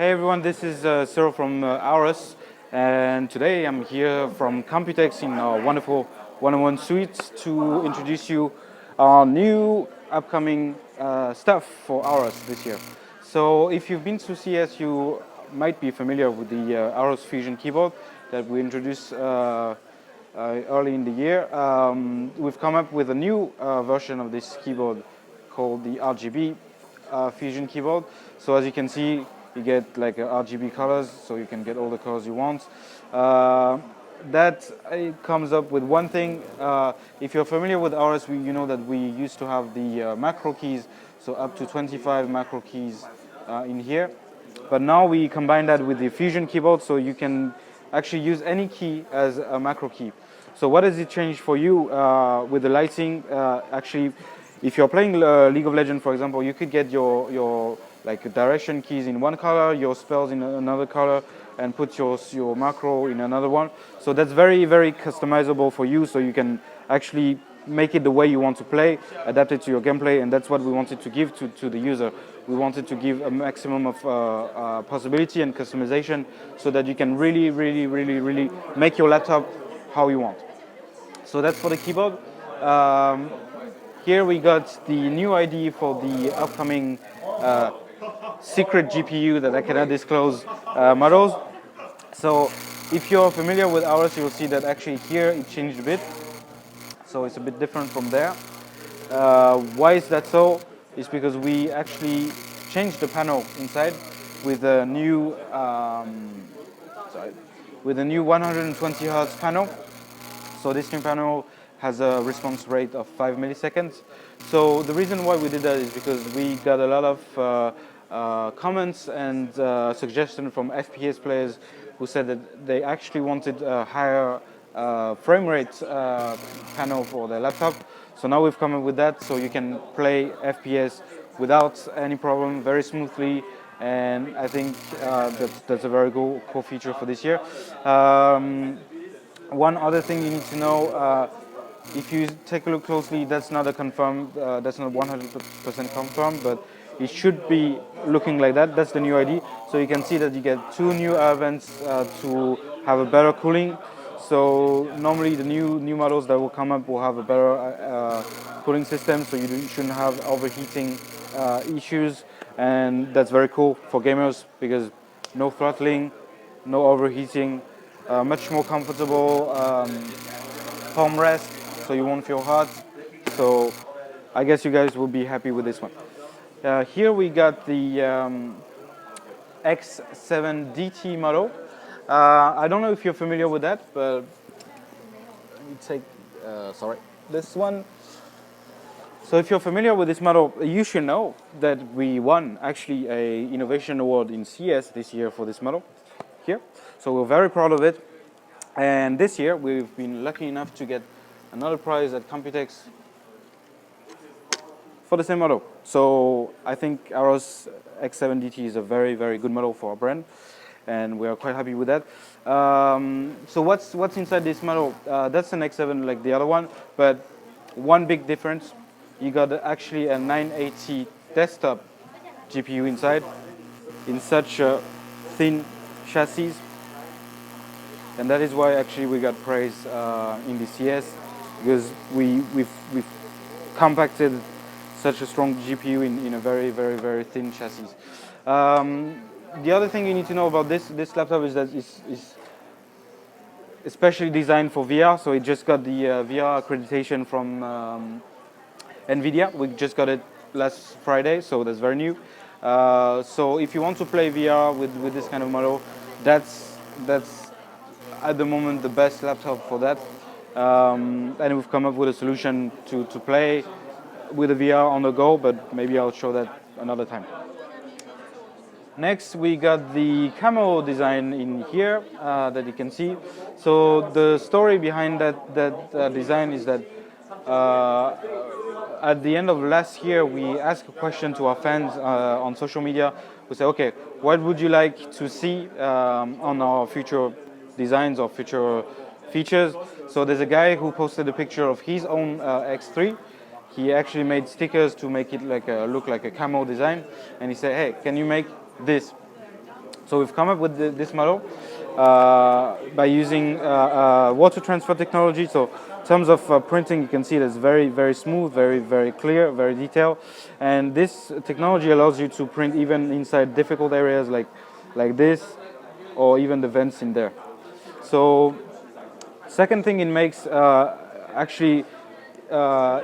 Hey everyone, this is Cyril from Aorus, and today I'm here from Computex in our wonderful 101 suite to introduce you our new upcoming stuff for Aorus this year. So if you've been to CS, you might be familiar with the Aorus Fusion keyboard that we introduced early in the year. We've come up with a new version of this keyboard called the RGB Fusion keyboard. So as you can see, you get like RGB colors, so you can get all the colors you want. That comes up with one thing. If you're familiar with Aorus, you know that we used to have the macro keys, so up to 25 macro keys in here. But now we combine that with the Fusion keyboard, so you can actually use any key as a macro key. So what does it change for you with the lighting? Actually, if you're playing League of Legends, for example, you could get your like direction keys in one color, your spells in another color, and put your macro in another one. So that's very, very customizable for you, so you can actually make it the way you want to play, adapt it to your gameplay, and that's what we wanted to give to the user. We wanted to give a maximum of possibility and customization so that you can really, really, really, really make your laptop how you want. So that's for the keyboard. Here we got the new ID for the upcoming secret GPU that I cannot disclose models. So if you're familiar with Aorus, you'll see that actually here it changed a bit. So it's a bit different from there. Why is that so? It's because we actually changed the panel inside with a new 120 Hz panel. So this new panel has a response rate of 5 milliseconds. So the reason why we did that is because we got a lot of comments and suggestions from FPS players who said that they actually wanted a higher frame rate panel for their laptop. So now we've come up with that, so you can play FPS without any problem, very smoothly, and I think that's a very cool feature for this year. One other thing you need to know, if you take a look closely, that's not a confirmed, that's not 100% confirmed, but it should be looking like that. That's the new ID. So you can see that you get two new air vents to have a better cooling. So normally the new models that will come up will have a better cooling system, so you shouldn't have overheating issues, and that's very cool for gamers because no throttling, no overheating, much more comfortable home rest, so you won't feel hot. So I guess you guys will be happy with this one. Here we got the X7DT model. I don't know if you're familiar with that, but let me take this one. So if you're familiar with this model, you should know that we won actually a innovation award in CS this year for this model here. So we're very proud of it. And this year we've been lucky enough to get another prize at Computex for the same model. So I think Aorus X7DT is a very, very good model for our brand, and we are quite happy with that. So what's inside this model? That's an X7 like the other one, but one big difference, you got actually a 980 desktop GPU inside in such a thin chassis, and that is why actually we got praise in the CS, because we've compacted such a strong GPU in a very, very, very thin chassis. The other thing you need to know about this laptop is that it's especially designed for VR, so it just got the VR accreditation from NVIDIA. We just got it last Friday, so that's very new. So if you want to play VR with this kind of model, that's at the moment the best laptop for that. And we've come up with a solution to play with the VR on the go, but maybe I'll show that another time. Next, we got the camo design in here that you can see. So the story behind that design is that at the end of last year, we asked a question to our fans on social media. We said, okay, what would you like to see on our future designs or future features? So there's a guy who posted a picture of his own X3. He actually made stickers to make it like look like a camo design, and he said, hey, can you make this? So we've come up with this model by using water transfer technology. So in terms of printing, you can see it's very, very smooth, very, very clear, very detailed. And this technology allows you to print even inside difficult areas like this, or even the vents in there. So second thing, it makes actually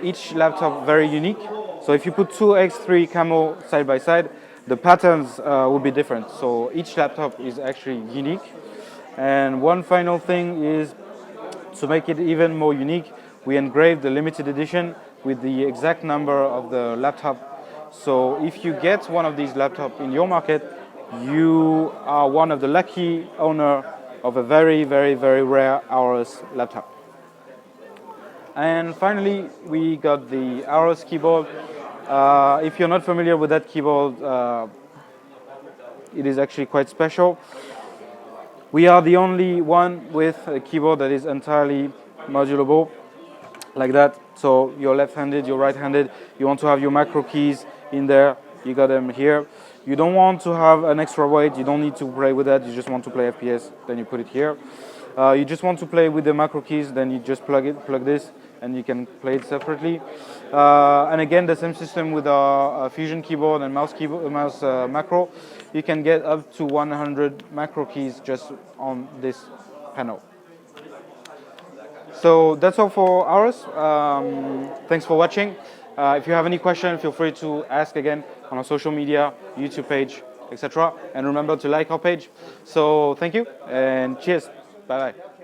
each laptop very unique. So if you put two X3 Camo side by side, the patterns will be different. So each laptop is actually unique. And one final thing is, to make it even more unique, we engraved the limited edition with the exact number of the laptop. So if you get one of these laptops in your market, you are one of the lucky owner of a very, very, very rare Aorus laptop. And finally, we got the Aorus keyboard. If you're not familiar with that keyboard, it is actually quite special. We are the only one with a keyboard that is entirely modulable, like that. So you're left-handed, you're right-handed, you want to have your macro keys in there, you got them here. You don't want to have an extra weight, you don't need to play with that, you just want to play FPS, then you put it here. You just want to play with the macro keys, then you just plug this, and you can play it separately. And again, the same system with our Fusion keyboard and mouse macro. You can get up to 100 macro keys just on this panel. So that's all for Aorus. Thanks for watching. If you have any questions, feel free to ask again on our social media, YouTube page, etc. And remember to like our page. So thank you and cheers. Bye bye.